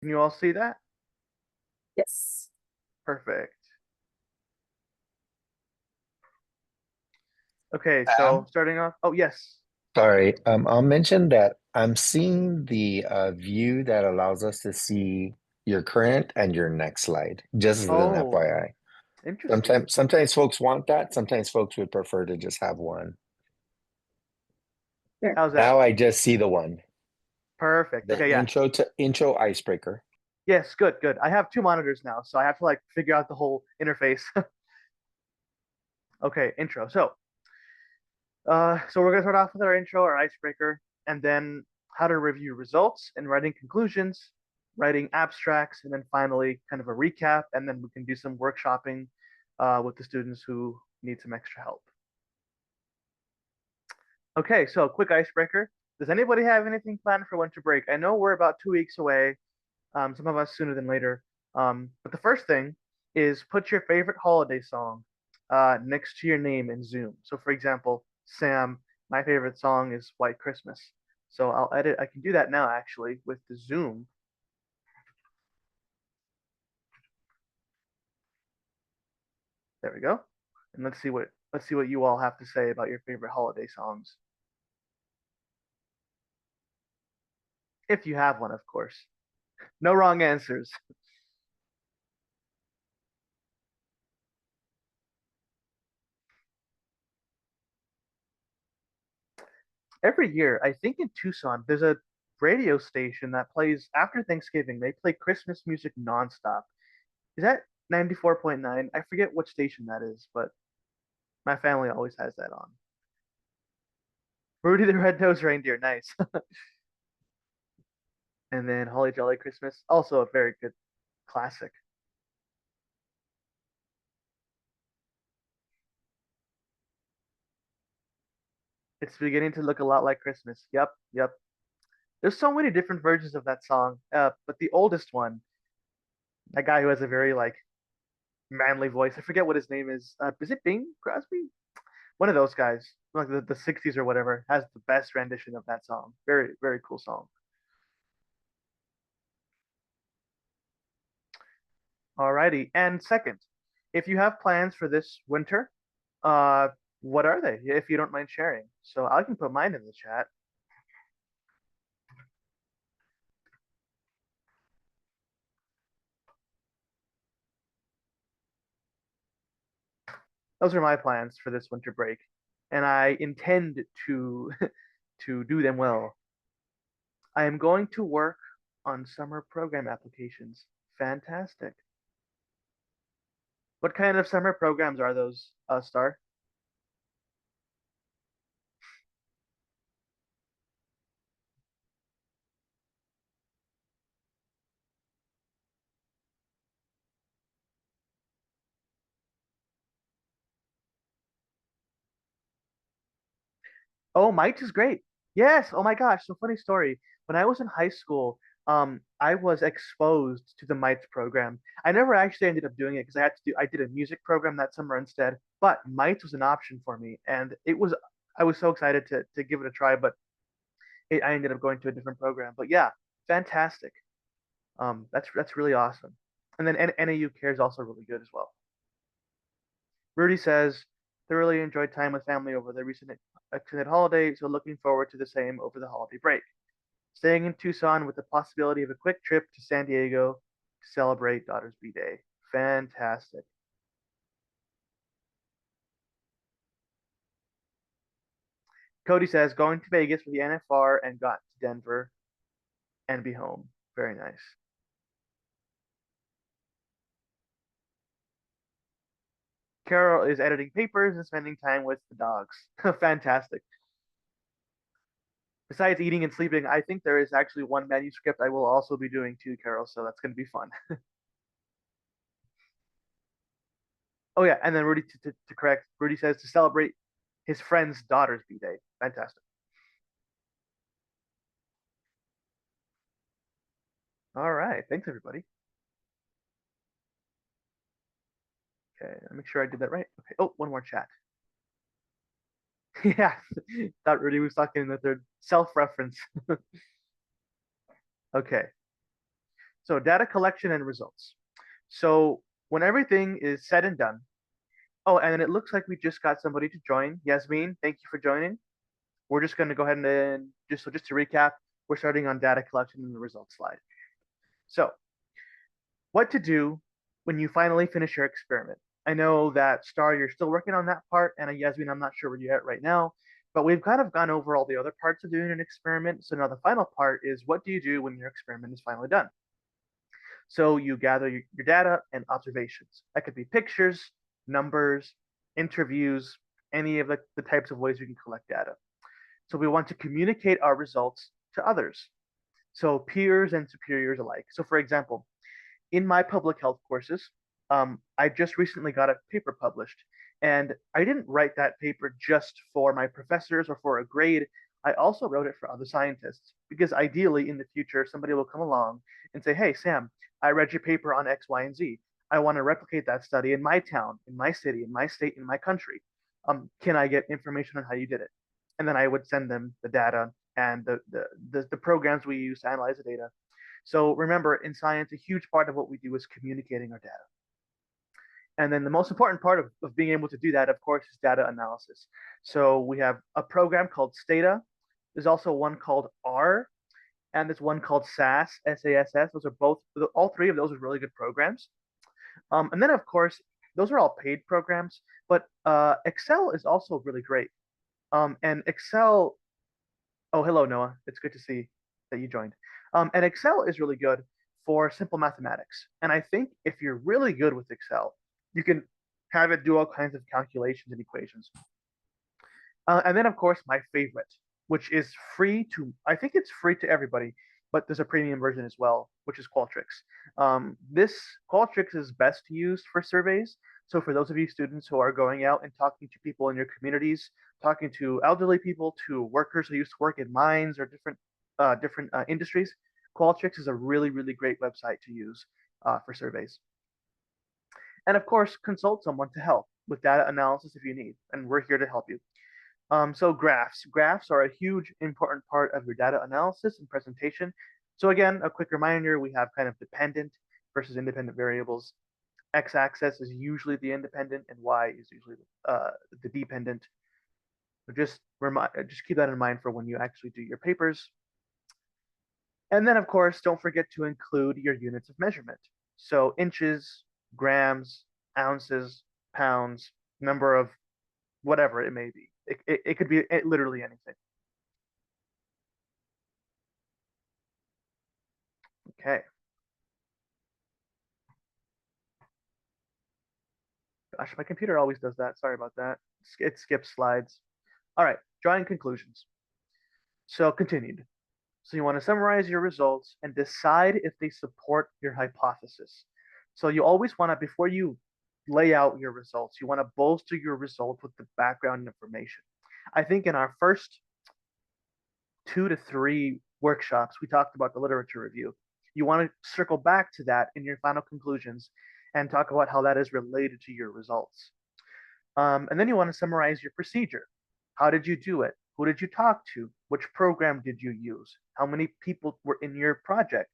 Can you all see that? Yes. Perfect. Okay, so Sam, starting off. Oh, yes. sorry. I'll mention that I'm seeing the view that allows us to see your current and your next slide, just as an Oh, FYI. interesting. Sometimes folks want that. Sometimes folks would prefer to just have one. Sure. How's that? Now I just see the one, Perfect. the Okay, yeah. intro icebreaker. Yes, good, good. I have two monitors now, so I have to like figure out the whole interface. Okay, intro. So we're gonna start off with our intro, our icebreaker, and then how to review results and writing conclusions, writing abstracts, and then finally kind of a recap, and then we can do some workshopping with the students who need some extra help. Okay, so quick icebreaker. Does anybody have anything planned for winter break? I know we're about 2 weeks away, some of us sooner than later. But the first thing is put your favorite holiday song next to your name in Zoom. So, for example, Sam, my favorite song is White Christmas. So I'll edit. I can do that now actually with the Zoom. There we go. And let's see what you all have to say about your favorite holiday songs, if you have one, of course. No wrong answers. Every year, I think in Tucson, there's a radio station that plays after Thanksgiving. They play Christmas music nonstop. Is that 94.9? I forget what station that is, but my family always has that on. Rudy the Red-Nosed Reindeer, nice. And then Holly Jolly Christmas, also a very good classic. It's beginning to look a lot like Christmas. Yep, yep. There's so many different versions of that song. But the oldest one, that guy who has a very like manly voice. I forget what his name is. Is it Bing Crosby? One of those guys, like the 60s or whatever, has the best rendition of that song. Very, very cool song. Alrighty. And second, if you have plans for this winter, uh, what are they, if you don't mind sharing? So I can put mine in the chat. Those are my plans for this winter break, and I intend to to do them well. I am going to work on summer program applications. Fantastic. What kind of summer programs are those, Star? Oh, Mites is great. Yes. Oh my gosh. So funny story. When I was in high school, I was exposed to the Mites program. I never actually ended up doing it because I did a music program that summer instead. But Mites was an option for me, and I was so excited to give it a try. But I ended up going to a different program. But yeah, fantastic. That's really awesome. And then NAU Care is also really good as well. Rudy says, thoroughly enjoyed time with family over the recent extended holiday, so looking forward to the same over the holiday break. Staying in Tucson with the possibility of a quick trip to San Diego to celebrate daughter's B-Day. Fantastic. Cody says, going to Vegas for the NFR and got to Denver and be home. Very nice. Carol is editing papers and spending time with the dogs. Fantastic. Besides eating and sleeping, I think there is actually one manuscript I will also be doing too, Carol, so that's going to be fun. Oh yeah, and then Rudy to correct, Rudy says to celebrate his friend's daughter's B-Day. Fantastic. All right, thanks everybody. Okay, I'll make sure I did that right. Okay. Oh, one more chat. Yeah, thought Rudy was talking in the third self-reference. Okay, So data collection and results. So when everything is said and done, oh, and it looks like we just got somebody to join. Yasmin, thank you for joining. We're just going to go ahead and just to recap, we're starting on data collection and the results slide. So what to do when you finally finish your experiment. I know that Star, you're still working on that part, and Yasmin, I'm not sure where you're at right now, but we've kind of gone over all the other parts of doing an experiment. So now the final part is what do you do when your experiment is finally done? So you gather your data and observations. That could be pictures, numbers, interviews, any of the types of ways we can collect data. So we want to communicate our results to others. So peers and superiors alike. So for example, in my public health courses, I just recently got a paper published, and I didn't write that paper just for my professors or for a grade. I also wrote it for other scientists because ideally in the future, somebody will come along and say, hey, Sam, I read your paper on X, Y, and Z. I want to replicate that study in my town, in my city, in my state, in my country. Can I get information on how you did it? And then I would send them the data and the programs we use to analyze the data. So remember, in science, a huge part of what we do is communicating our data. And then the most important part of being able to do that, of course, is data analysis. So we have a program called Stata. There's also one called R, and there's one called SAS, SASS. Those are both, all three of those are really good programs. And then, of course, those are all paid programs, but Excel is also really great. And Excel, oh, hello, Noah. It's good to see that you joined. And Excel is really good for simple mathematics. And I think if you're really good with Excel, you can have it do all kinds of calculations and equations. And then, of course, my favorite, which is free to, I think it's free to everybody, but there's a premium version as well, which is Qualtrics. This Qualtrics is best used for surveys. So for those of you students who are going out and talking to people in your communities, talking to elderly people, to workers who used to work in mines or different industries, Qualtrics is a really, really great website to use for surveys. And of course, consult someone to help with data analysis if you need, and we're here to help you. So graphs. Graphs are a huge important part of your data analysis and presentation. So again, a quick reminder, we have kind of dependent versus independent variables. X-axis is usually the independent and Y is usually the dependent. Just keep that in mind for when you actually do your papers. And then of course, don't forget to include your units of measurement. So inches, grams, ounces, pounds, number of whatever it may be. It could be literally anything. Okay. Gosh, my computer always does that. Sorry about that. It skips slides. All right, drawing conclusions. So continued. So you want to summarize your results and decide if they support your hypothesis. So you always want to, before you lay out your results, you want to bolster your results with the background information. I think in our first 2 to 3 workshops, we talked about the literature review. You want to circle back to that in your final conclusions and talk about how that is related to your results. And then you want to summarize your procedure. How did you do it? Who did you talk to? Which program did you use? How many people were in your project?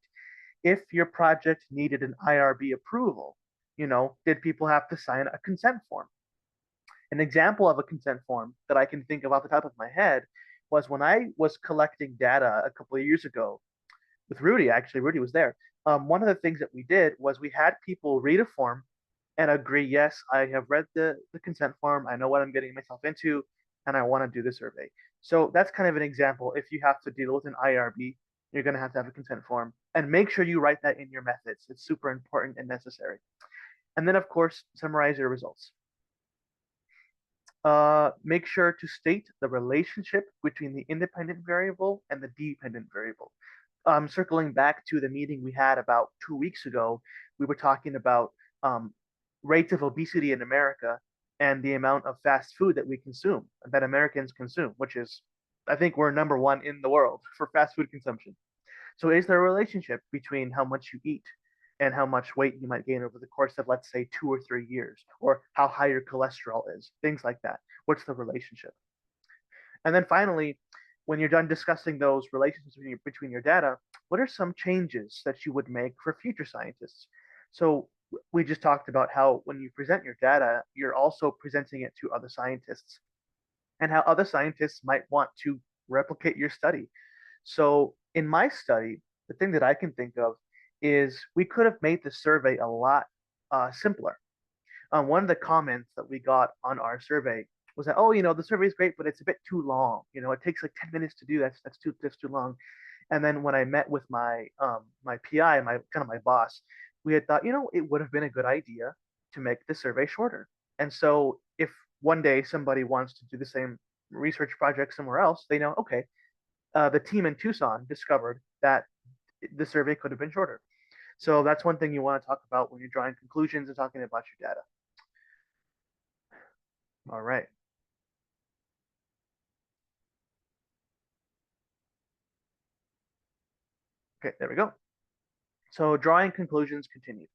If your project needed an IRB approval, did people have to sign a consent form? An example of a consent form that I can think of off the top of my head was when I was collecting data a couple of years ago with Rudy. Actually, Rudy was there. One of the things that we did was we had people read a form and agree, yes, I have read the consent form. I know what I'm getting myself into, and I want to do the survey. So that's kind of an example. If you have to deal with an IRB, you're going to have a consent form. And make sure you write that in your methods. It's super important and necessary. And then, of course, summarize your results. Make sure to state the relationship between the independent variable and the dependent variable. Circling back to the meeting we had about 2 weeks ago, we were talking about rates of obesity in America and the amount of fast food that we consume, that Americans consume, which is, I think we're #1 in the world for fast food consumption. So is there a relationship between how much you eat and how much weight you might gain over the course of, let's say, 2 or 3 years, or how high your cholesterol is, things like that? What's the relationship? And then finally, when you're done discussing those relationships between your data, what are some changes that you would make for future scientists? So we just talked about how when you present your data, you're also presenting it to other scientists and how other scientists might want to replicate your study. So in my study, the thing that I can think of is we could have made the survey a lot simpler. One of the comments that we got on our survey was that, oh, the survey is great, but it's a bit too long. It takes like 10 minutes to do that. That's too long. And then when I met with my PI, my kind of my boss, we had thought, it would have been a good idea to make the survey shorter. And so if one day somebody wants to do the same research project somewhere else, they know, okay, the team in Tucson discovered that the survey could have been shorter. So that's one thing you want to talk about when you're drawing conclusions and talking about your data. All right. Okay, there we go. So drawing conclusions continued.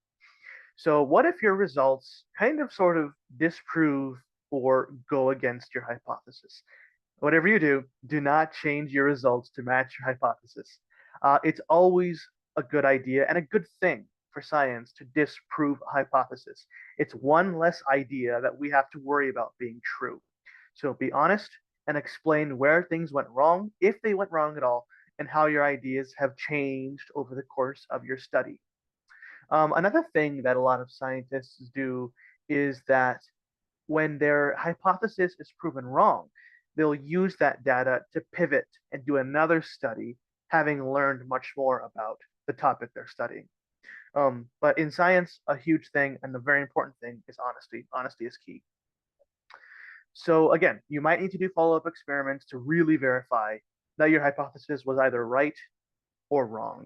So what if your results kind of sort of disprove or go against your hypothesis? Whatever you do not change your results to match your hypothesis. It's always a good idea and a good thing for science to disprove a hypothesis. It's one less idea that we have to worry about being true. So be honest and explain where things went wrong, if they went wrong at all, and how your ideas have changed over the course of your study. Another thing that a lot of scientists do is that when their hypothesis is proven wrong, they'll use that data to pivot and do another study, having learned much more about the topic they're studying. But in science, a huge thing and a very important thing is honesty. Honesty is key. So again, you might need to do follow-up experiments to really verify that your hypothesis was either right or wrong.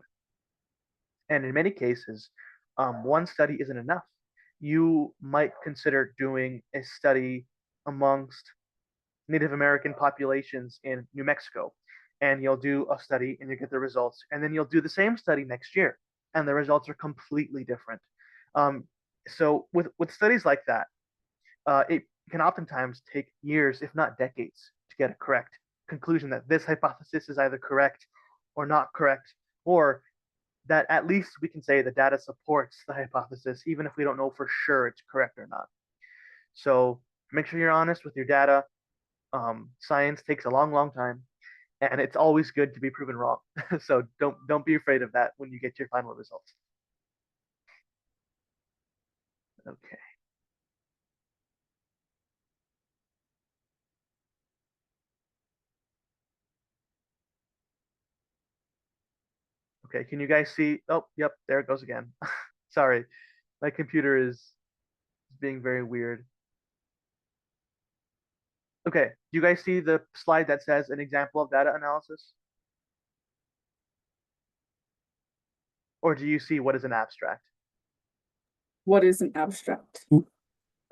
And in many cases, one study isn't enough. You might consider doing a study amongst Native American populations in New Mexico, and you'll do a study and you get the results, and then you'll do the same study next year, and the results are completely different. So with studies like that, it can oftentimes take years, if not decades, to get a correct conclusion that this hypothesis is either correct or not correct, or that at least we can say the data supports the hypothesis, even if we don't know for sure it's correct or not. So make sure you're honest with your data. Science takes a long, long time, and it's always good to be proven wrong. So don't be afraid of that when you get your final results. Okay. Okay, can you guys see? Oh, yep, there it goes again. Sorry, my computer is being very weird. Okay, do you guys see the slide that says an example of data analysis? Or do you see what is an abstract? What is an abstract?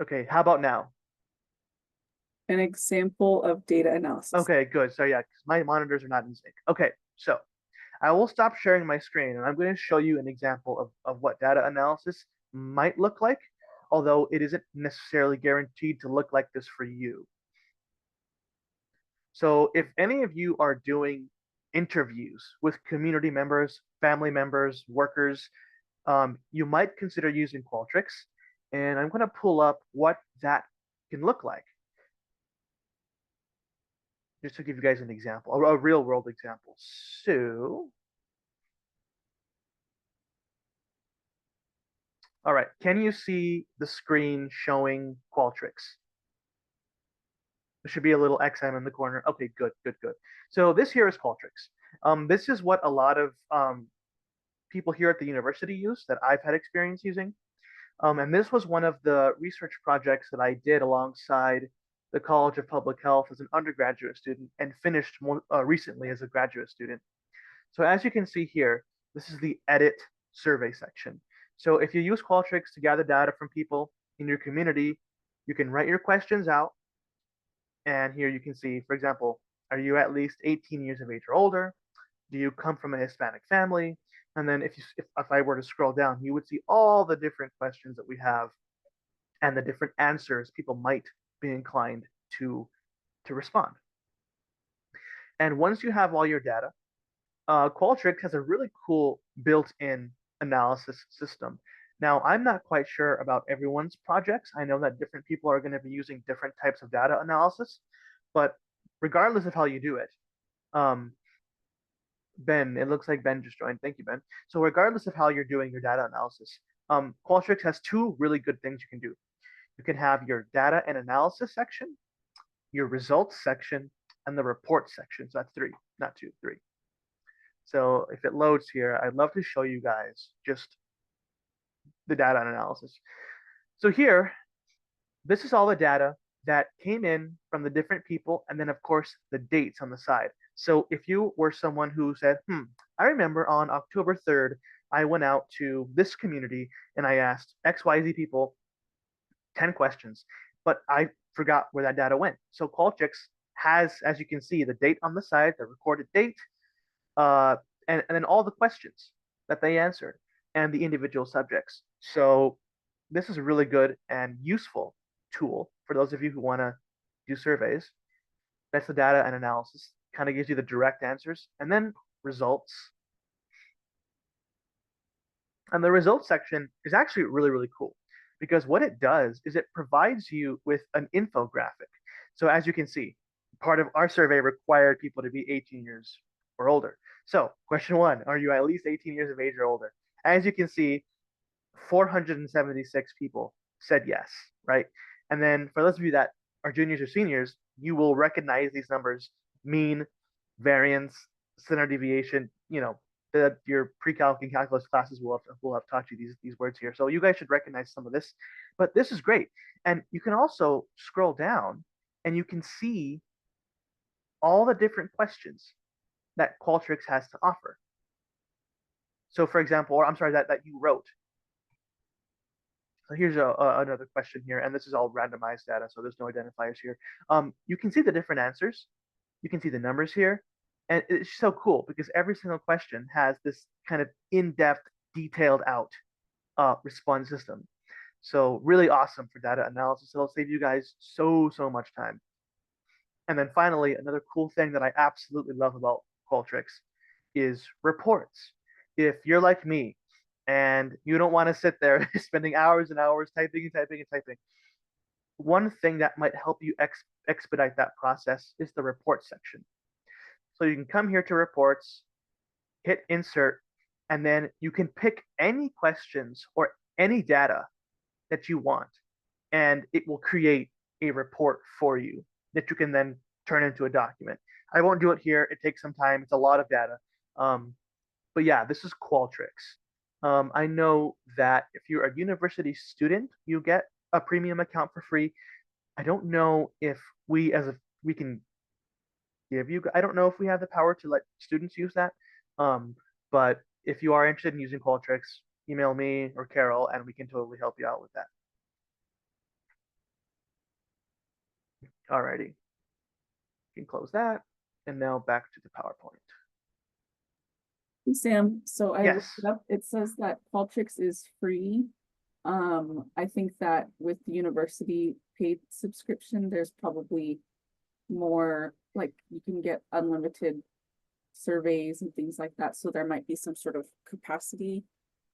Okay, how about now? An example of data analysis. Okay, good. So yeah, 'cause my monitors are not in sync. Okay, so I will stop sharing my screen and I'm going to show you an example of what data analysis might look like, although it isn't necessarily guaranteed to look like this for you. So if any of you are doing interviews with community members, family members, workers, you might consider using Qualtrics. And I'm going to pull up what that can look like, just to give you guys an example, a real world example. So, all right, can you see the screen showing Qualtrics? There should be a little XM in the corner. Okay, good, good, good. So this here is Qualtrics. This is what a lot of people here at the university use that I've had experience using. And this was one of the research projects that I did alongside the College of Public Health as an undergraduate student and finished more, recently as a graduate student. So as you can see here, this is the edit survey section. So if you use Qualtrics to gather data from people in your community, you can write your questions out. And here you can see, for example, are you at least 18 years of age or older? Do you come from a Hispanic family? And then if I were to scroll down, you would see all the different questions that we have and the different answers people might be inclined to respond. And once you have all your data, Qualtrics has a really cool built-in analysis system. Now, I'm not quite sure about everyone's projects. I know that different people are going to be using different types of data analysis, but regardless of how you do it, um, Ben, it looks like Ben just joined. Thank you, Ben. So regardless of how you're doing your data analysis, Qualtrics has two really good things you can do. You can have your data and analysis section, your results section, and the report section. So that's three, not two, three. So if it loads here, I'd love to show you guys just the data and analysis. So here, this is all the data that came in from the different people, and then of course the dates on the side. So if you were someone who said, I remember on October 3rd, I went out to this community and I asked XYZ people 10 questions, but I forgot where that data went. So Qualtrics has, as you can see, the date on the side, the recorded date, uh, and then all the questions that they answered and the individual subjects. So this is a really good and useful tool for those of you who want to do surveys. That's the data and analysis. Kind of gives you the direct answers and then results. And the results section is actually really, really cool because what it does is it provides you with an infographic. So as you can see, part of our survey required people to be 18 years or older. So question one, are you at least 18 years of age or older? As you can see, 476 people said yes, right? And then for those of you that are juniors or seniors, you will recognize these numbers: mean, variance, standard deviation. Your pre-calc and calculus classes will have taught you these words here. So you guys should recognize some of this. But this is great. And you can also scroll down and you can see all the different questions that Qualtrics has to offer. So for example, or I'm sorry, that you wrote. So here's another question here, and this is all randomized data, so there's no identifiers here. You can see the different answers. You can see the numbers here, and it's so cool because every single question has this kind of in-depth, detailed out response system. So really awesome for data analysis. It'll save you guys so much time. And then finally, another cool thing that I absolutely love about Qualtrics is reports. If you're like me and you don't want to sit there spending hours and hours typing and typing and typing, one thing that might help you expedite that process is the report section. So you can come here to reports, hit insert, and then you can pick any questions or any data that you want, and it will create a report for you that you can then turn into a document. I won't do it here. It takes some time. It's a lot of data. But yeah, this is Qualtrics. I know that if you're a university student, you get a premium account for free. I don't know if we can give you. I don't know if we have the power to let students use that. But if you are interested in using Qualtrics, email me or Carol, and we can totally help you out with that. Alrighty, you can close that, and now back to the PowerPoint. Sam, so I looked Yes. it up. It says that Qualtrics is free. I think that with the university paid subscription, there's probably more, like you can get unlimited surveys and things like that. So there might be some sort of capacity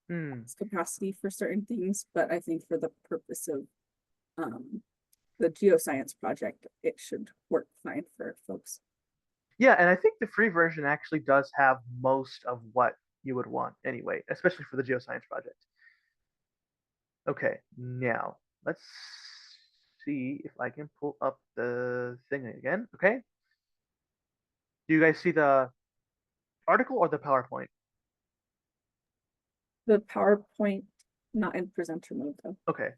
for certain things, but I think for the purpose of the Geoscience project, it should work fine for folks. Yeah, and I think the free version actually does have most of what you would want anyway, especially for the Geoscience project. Okay, now let's see if I can pull up the thing again. Okay. Do you guys see the article or the PowerPoint? The PowerPoint, not in presenter mode though. Okay.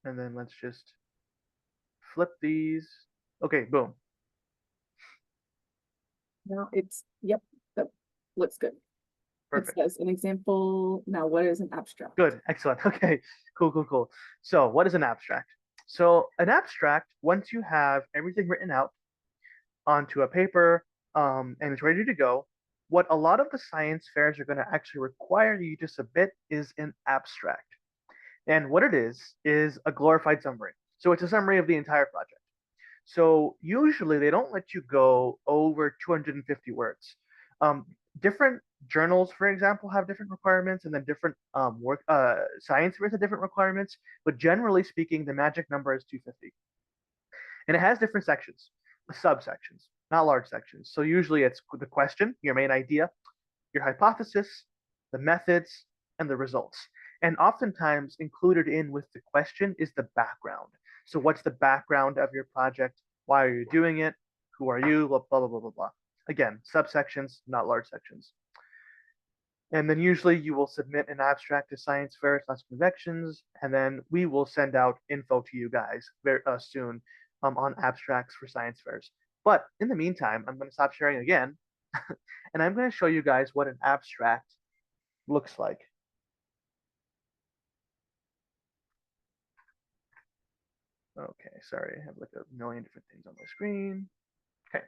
And then let's just flip these. Okay, boom. Now it's, yep, that looks good. Perfect. It says an example. Now, what is an abstract? Good, excellent. Okay, cool. So what is an abstract? So an abstract, once you have everything written out onto a paper, and it's ready to go, what a lot of the science fairs are going to actually require you to submit is an abstract. And what it is a glorified summary. So it's a summary of the entire project. So usually they don't let you go over 250 words. Um, Different journals, for example, have different requirements, and then different science fairs have different requirements. But generally speaking, the magic number is 250, and it has different sections, subsections, not large sections. So usually it's the question, your main idea, your hypothesis, the methods, and the results. And oftentimes included in with the question is the background. So what's the background of your project? Why are you doing it? Who are you? Blah, blah, blah, blah, blah, blah. Again, subsections, not large sections. And then usually you will submit an abstract to science fairs, science conventions, and then we will send out info to you guys very soon on abstracts for science fairs. But in the meantime, I'm going to stop sharing again, and I'm going to show you guys what an abstract looks like. Okay, sorry, I have like a million different things on my screen. Okay.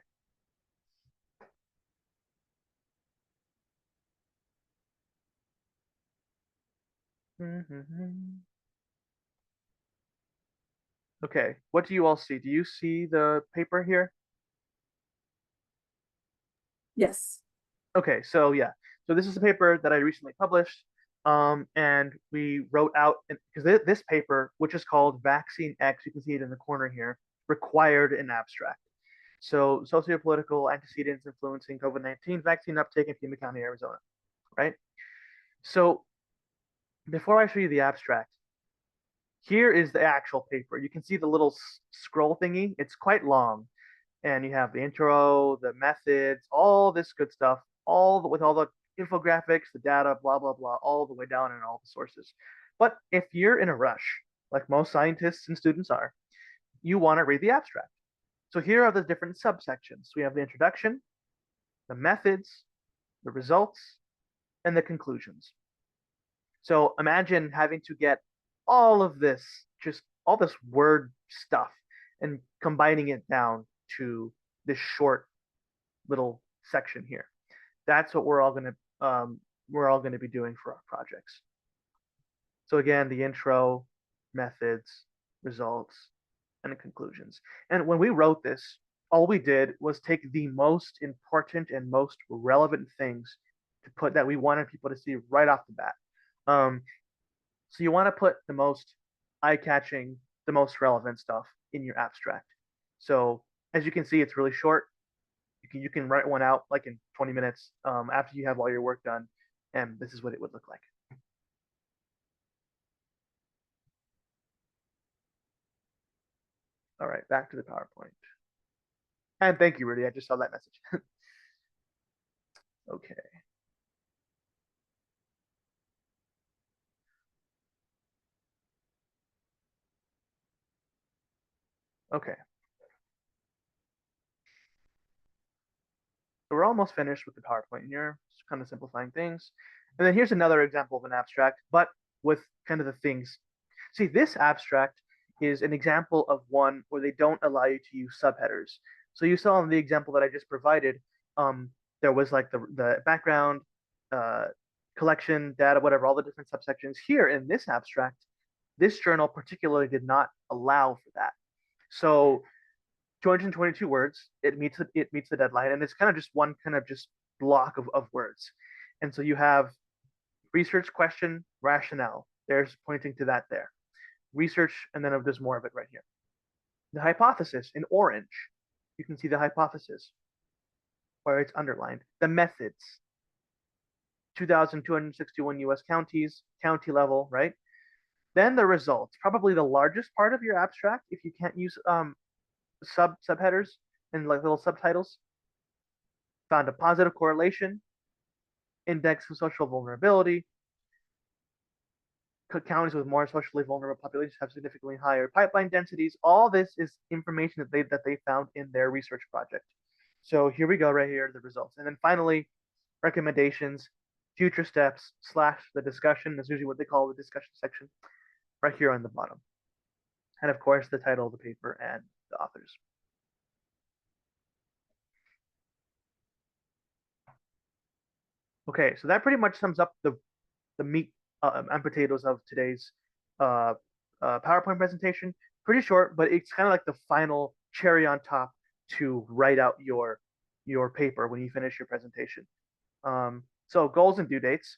Okay, what do you all see? Do you see the paper here? Yes. Okay, so yeah, so this is a paper that I recently published, and we wrote out because this paper, which is called Vaccine X, you can see it in the corner here, required an abstract. So sociopolitical antecedents influencing COVID-19 vaccine uptake in Pima County, Arizona, right? So before I show you the abstract, here is the actual paper. You can see the little scroll thingy. It's quite long, and you have the intro, the methods, all this good stuff, with all the infographics, the data, blah blah blah, all the way down in all the sources. But if you're in a rush, like most scientists and students are, you want to read the abstract. So here are the different subsections. We have the introduction, the methods, the results, and the conclusions. So imagine having to get all of this, just all this word stuff, and combining it down to this short little section here. That's what we're all gonna be doing for our projects. So again, the intro, methods, results, and the conclusions. And when we wrote this, all we did was take the most important and most relevant things to put that we wanted people to see right off the bat. Um, so you want to put the most eye-catching, the most relevant stuff in your abstract. So as you can see, it's really short. You can write one out like in 20 minutes after you have all your work done, and this is what it would look like. All right, back to the PowerPoint. And thank you, Rudy. I just saw that message. Okay. Okay. So we're almost finished with the PowerPoint here, just kind of simplifying things. And then here's another example of an abstract, but with kind of the things. See, this abstract is an example of one where they don't allow you to use subheaders. So you saw in the example that I just provided, there was like the background, uh, collection, data, whatever, all the different subsections. Here in this abstract, this journal particularly did not allow for that. So 222 words, it meets the deadline, and it's kind of just one kind of just block of words. And so you have research question rationale. There's pointing to that there. Research, and then there's more of it right here. The hypothesis in orange, you can see the hypothesis where it's underlined. The methods, 2,261 US counties, county level, right? Then the results, probably the largest part of your abstract if you can't use subheaders and like little subtitles. Found a positive correlation, index of social vulnerability. Counties with more socially vulnerable populations have significantly higher pipeline densities. All this is information that they found in their research project. So here we go, right here, the results. And then finally, recommendations, future steps / the discussion. That's usually what they call the discussion section, right here on the bottom. And of course, the title of the paper and the authors. Okay, so that pretty much sums up the meat and potatoes of today's PowerPoint presentation. Pretty short, but it's kind of like the final cherry on top to write out your paper when you finish your presentation. So goals and due dates.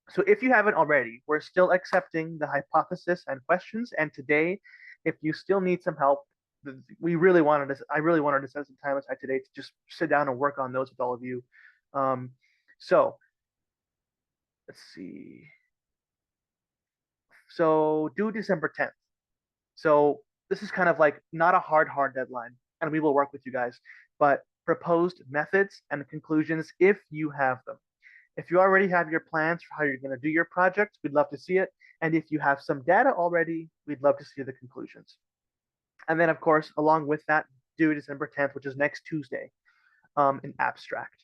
So if you haven't already, we're still accepting the hypothesis and questions. And today, if you still need some help, I really wanted to set some time aside today to just sit down and work on those with all of you. Um, so let's see. So due December 10th. So this is kind of like not a hard deadline, and we will work with you guys, but proposed methods and conclusions if you have them. If you already have your plans for how you're going to do your project, we'd love to see it. And if you have some data already, we'd love to see the conclusions. And then, of course, along with that, due December 10th, which is next Tuesday, an abstract.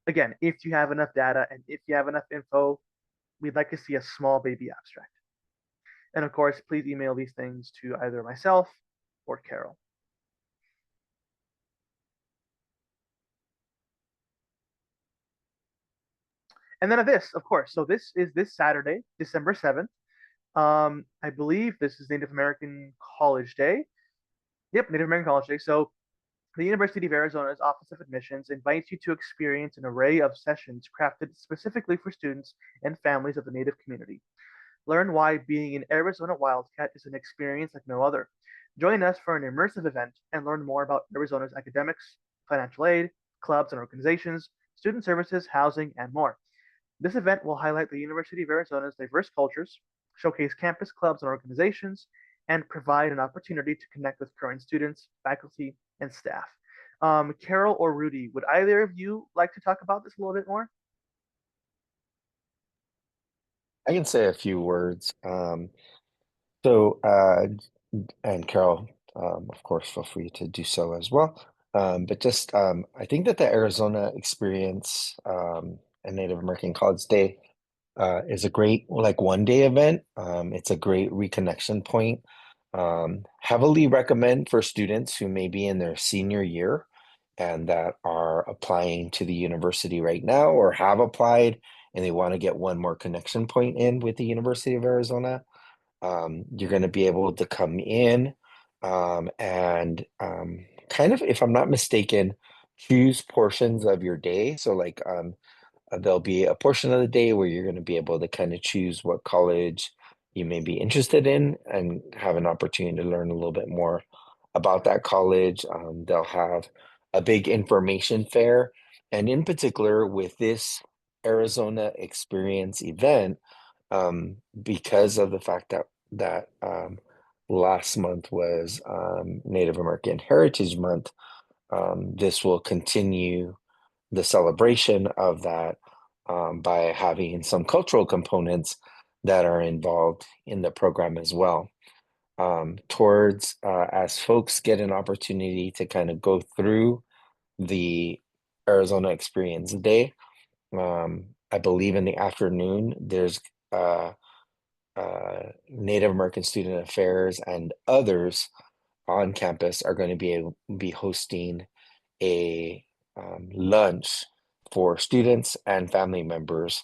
Again, if you have enough data and if you have enough info, we'd like to see a small baby abstract. And of course, please email these things to either myself or Carol. And then this, of course. So this is this Saturday, December 7th. I believe this is Native American College Day. Yep, Native American College Day. So the University of Arizona's Office of Admissions invites you to experience an array of sessions crafted specifically for students and families of the Native community. Learn why being an Arizona Wildcat is an experience like no other. Join us for an immersive event and learn more about Arizona's academics, financial aid, clubs and organizations, student services, housing, and more. This event will highlight the University of Arizona's diverse cultures, showcase campus clubs and organizations, and provide an opportunity to connect with current students, faculty, and staff. Carol or Rudy, would either of you like to talk about this a little bit more? I can say a few words. So, and Carol, of course, feel free to do so as well. But just, I think that the Arizona experience, and Native American College Day, is a great like 1 day event. It's a great reconnection point. Heavily recommend for students who may be in their senior year and that are applying to the university right now or have applied and they want to get one more connection point in with the University of Arizona. You're going to be able to come in and kind of, if I'm not mistaken, choose portions of your day. So like there'll be a portion of the day where you're going to be able to kind of choose what college you may be interested in and have an opportunity to learn a little bit more about that college. They'll have a big information fair. And in particular, with this Arizona Experience event, because of the fact that last month was Native American Heritage Month, this will continue the celebration of that by having some cultural components that are involved in the program as well. Towards as folks get an opportunity to kind of go through the Arizona Experience Day, I believe in the afternoon there's Native American Student Affairs and others on campus are going to be hosting a lunch for students and family members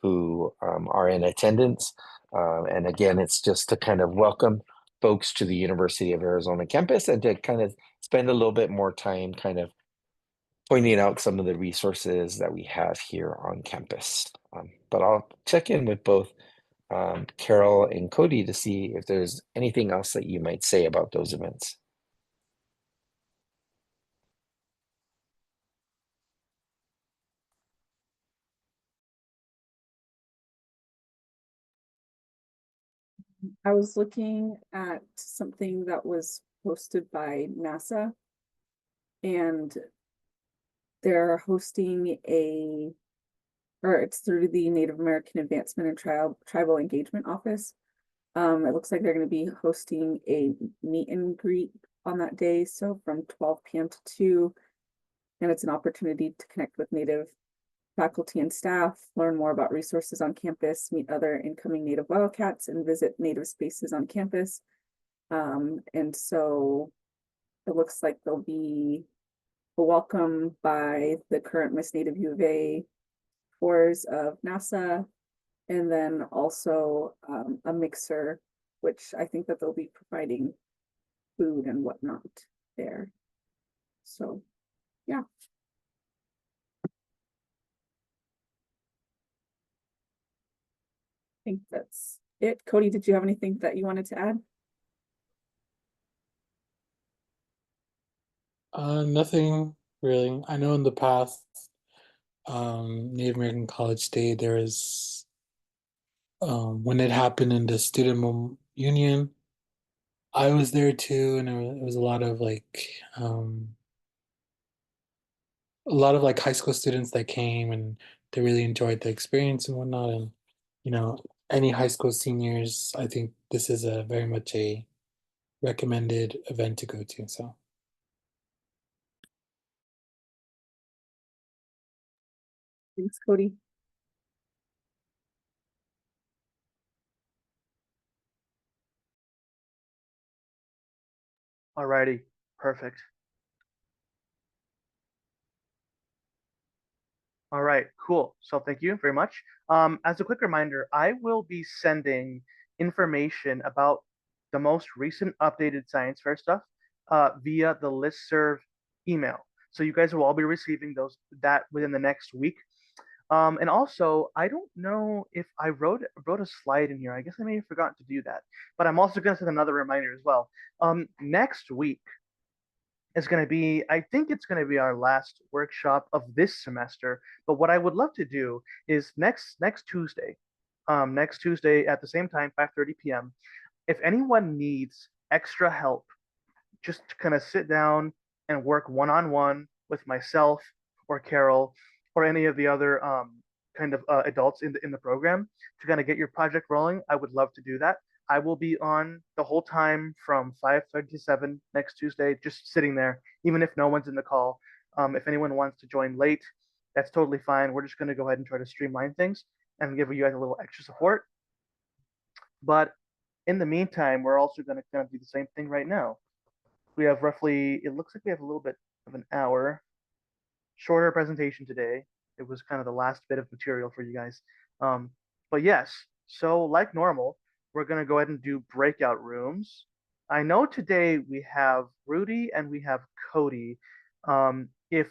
who are in attendance. And again, it's just to kind of welcome folks to the University of Arizona campus and to kind of spend a little bit more time kind of pointing out some of the resources that we have here on campus. But I'll check in with both Carol and Cody to see if there's anything else that you might say about those events. I was looking at something that was posted by NASA, and they're hosting or it's through the Native American Advancement and Tribal Engagement Office. It looks like they're going to be hosting a meet and greet on that day, so from 12 p.m. to 2, and it's an opportunity to connect with Native faculty and staff, learn more about resources on campus, meet other incoming Native Wildcats, and visit Native spaces on campus. And so it looks like there'll be a welcome by the current Miss Native U of A tours of NASA, and then also a mixer, which I think that they'll be providing food and whatnot. there. So, yeah. I think that's it. Cody, did you have anything that you wanted to add? Nothing really. I know in the past, Native American College Day, there was when it happened in the union, I was there too, and it was a lot of like high school students that came and they really enjoyed the experience and whatnot. And you know, any high school seniors, I think this is a very much a recommended event to go to. So. Thanks, Cody. Alrighty, perfect. All right, cool. So thank you very much. As a quick reminder, I will be sending information about the most recent updated science fair stuff via the listserv email. So you guys will all be receiving that within the next week. And also, I don't know if I wrote a slide in here. I guess I may have forgotten to do that, but I'm also going to send another reminder as well. Next week, is going to be, I think it's going to be our last workshop of this semester. But what I would love to do is next Tuesday, at the same time, 5:30 p.m. If anyone needs extra help, just to kind of sit down and work one-on-one with myself or Carol or any of the other kind of adults in the program to kind of get your project rolling, I would love to do that. I will be on the whole time from 5:30 to 7 next Tuesday, just sitting there, even if no one's in the call. If anyone wants to join late, that's totally fine. We're just going to go ahead and try to streamline things and give you guys a little extra support. But in the meantime, we're also going to kind of do the same thing right now. We have roughly, it looks like we have a little bit of an hour, shorter presentation today. It was kind of the last bit of material for you guys. But yes, so like normal, we're going to go ahead and do breakout rooms. I know today we have Rudy and we have Cody. If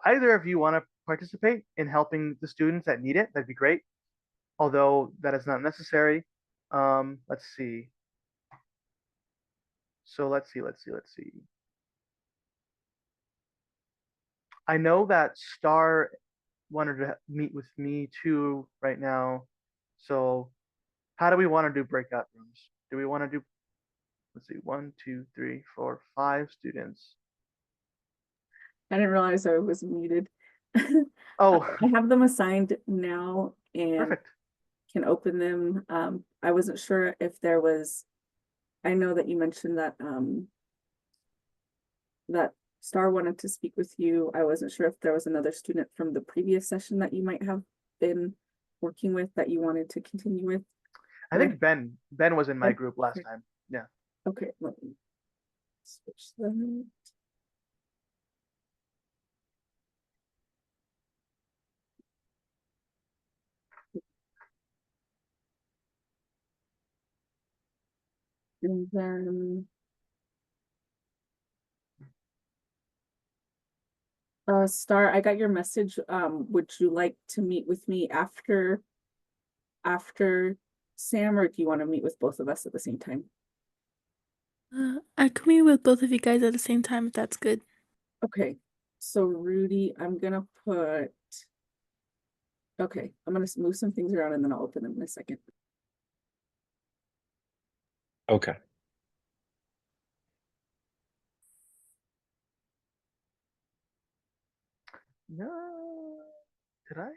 either of you want to participate in helping the students that need it, that'd be great. Although that is not necessary. Let's see. So let's see. I know that Star wanted to meet with me too right now. So how do we want to do breakout rooms? Do we want to do, let's see, 1, 2, 3, 4, 5 students? I didn't realize I was muted. Oh, I have them assigned now and perfect. can open them. I wasn't sure if there was, I know that you mentioned that that Star wanted to speak with you. I wasn't sure if there was another student from the previous session that you might have been working with that you wanted to continue with. I think Ben was in my group last Okay. time. Yeah. Okay, let me switch that. And then Star, I got your message. Would you like to meet with me after Sam, or do you want to meet with both of us at the same time? I can meet with both of you guys at the same time if that's good. Okay, so Rudy, I'm gonna put, okay, I'm gonna move some things around and then I'll open them in a second. Okay. No. Did I?